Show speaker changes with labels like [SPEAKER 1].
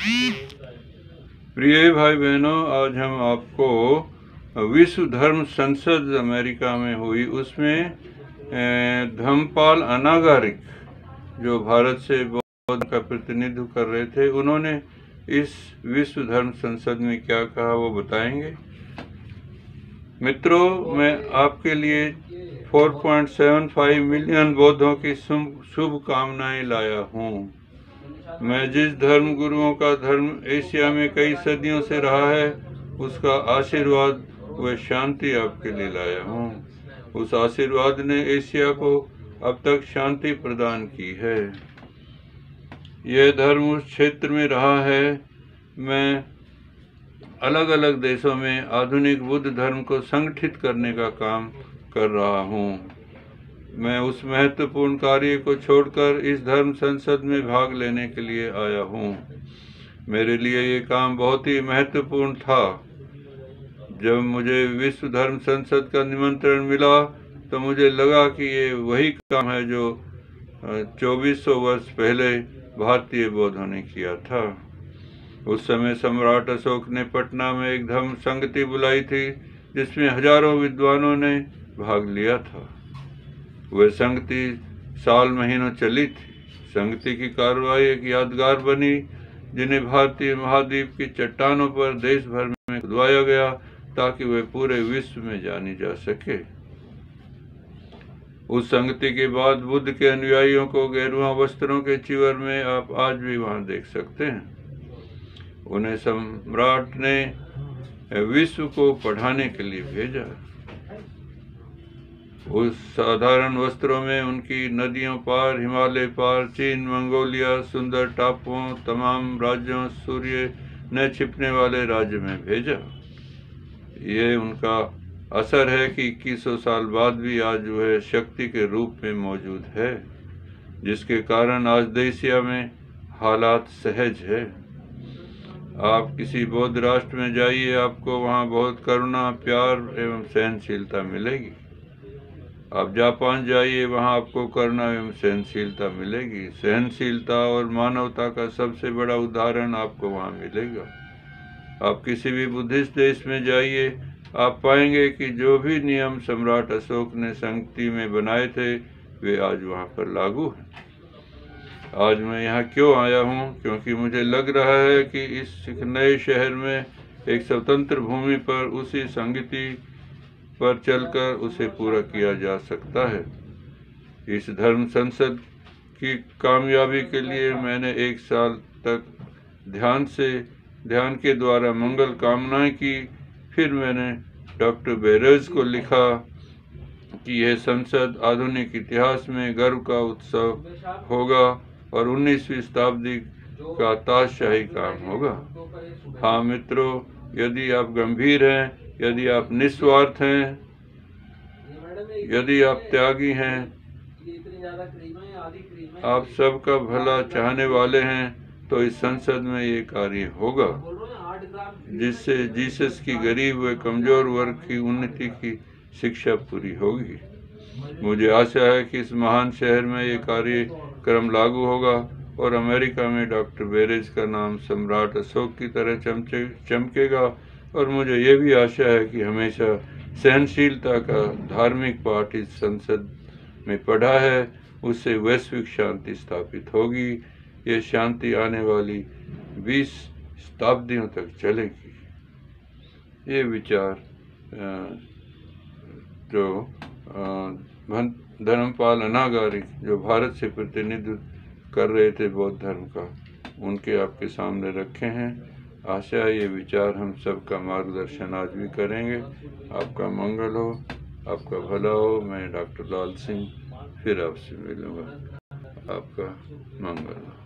[SPEAKER 1] प्रिय भाई बहनों, आज हम आपको विश्व धर्म संसद अमेरिका में हुई उसमें धम्मपाल अनागारिक जो भारत से बौद्ध का प्रतिनिधित्व कर रहे थे, उन्होंने इस विश्व धर्म संसद में क्या कहा वो बताएंगे। मित्रों, मैं आपके लिए 4.75 मिलियन बौद्धों की शुभकामनाएं लाया हूँ। मैं जिस धर्म गुरुओं का धर्म एशिया में कई सदियों से रहा है, उसका आशीर्वाद व शांति आपके लिए लाया हूँ। उस आशीर्वाद ने एशिया को अब तक शांति प्रदान की है। यह धर्म उस क्षेत्र में रहा है। मैं अलग अलग देशों में आधुनिक बुद्ध धर्म को संगठित करने का काम कर रहा हूँ। मैं उस महत्वपूर्ण कार्य को छोड़कर इस धर्म संसद में भाग लेने के लिए आया हूँ। मेरे लिए ये काम बहुत ही महत्वपूर्ण था। जब मुझे विश्व धर्म संसद का निमंत्रण मिला तो मुझे लगा कि ये वही काम है जो 2400 वर्ष पहले भारतीय बौद्धों ने किया था। उस समय सम्राट अशोक ने पटना में एक धर्म संगति बुलाई थी, जिसमें हजारों विद्वानों ने भाग लिया था। वह संगति साल महीनों चली थी। संगति की कार्रवाई एक यादगार बनी, जिन्हें भारतीय महाद्वीप की चट्टानों पर देश भर में खुदवाया गया ताकि वह पूरे विश्व में जानी जा सके। उस संगति के बाद बुद्ध के अनुयायियों को गेरुआ वस्त्रों के चिवर में आप आज भी वहां देख सकते हैं। उन्हें सम्राट ने विश्व को पढ़ाने के लिए भेजा। उस साधारण वस्त्रों में उनकी नदियों पार, हिमालय पार, चीन, मंगोलिया, सुंदर टापुओं, तमाम राज्यों, सूर्य न छिपने वाले राज्य में भेजा। ये उनका असर है कि 2100 साल बाद भी आज वह शक्ति के रूप में मौजूद है, जिसके कारण आज एशिया में हालात सहज है। आप किसी बौद्ध राष्ट्र में जाइए, आपको वहाँ बहुत करुणा, प्यार एवं सहनशीलता मिलेगी। आप जापान जाइए, वहाँ आपको करुणा एवं सहनशीलता मिलेगी। सहनशीलता और मानवता का सबसे बड़ा उदाहरण आपको वहाँ मिलेगा। आप किसी भी बुद्धिस्ट देश में जाइए, आप पाएंगे कि जो भी नियम सम्राट अशोक ने संगति में बनाए थे, वे आज वहाँ पर लागू हैं। आज मैं यहाँ क्यों आया हूँ? क्योंकि मुझे लग रहा है कि इस नए शहर में एक स्वतंत्र भूमि पर उसी संगति पर चलकर उसे पूरा किया जा सकता है। इस धर्म संसद की कामयाबी के लिए मैंने 1 साल तक ध्यान के द्वारा मंगल कामनाएं की। फिर मैंने डॉक्टर बेरेज को लिखा कि यह संसद आधुनिक इतिहास में गर्व का उत्सव होगा और 19वीं शताब्दी का ताजशाही काम होगा। हाँ मित्रों, यदि आप गंभीर हैं, यदि आप निस्वार्थ हैं, यदि आप त्यागी हैं, आप सबका भला चाहने वाले हैं, तो इस संसद में ये कार्य होगा, जिससे जीसस की गरीब व कमजोर वर्ग की उन्नति की शिक्षा पूरी होगी। मुझे आशा है कि इस महान शहर में ये कार्यक्रम लागू होगा और अमेरिका में डॉक्टर बेरेज का नाम सम्राट अशोक की तरह चमकेगा। और मुझे ये भी आशा है कि हमेशा सहनशीलता का धार्मिक पाठ इस संसद में पढ़ा है, उससे वैश्विक शांति स्थापित होगी। ये शांति आने वाली 20 शताब्दियों तक चलेगी। ये विचार जो धर्मपाल अनागारिक, जो भारत से प्रतिनिधित्व कर रहे थे बौद्ध धर्म का, उनके आपके सामने रखे हैं। आशा है ये विचार हम सबका मार्गदर्शन आज भी करेंगे। आपका मंगल हो, आपका भला हो। मैं डॉक्टर लाल सिंह फिर आपसे मिलूँगा। आपका मंगल हो।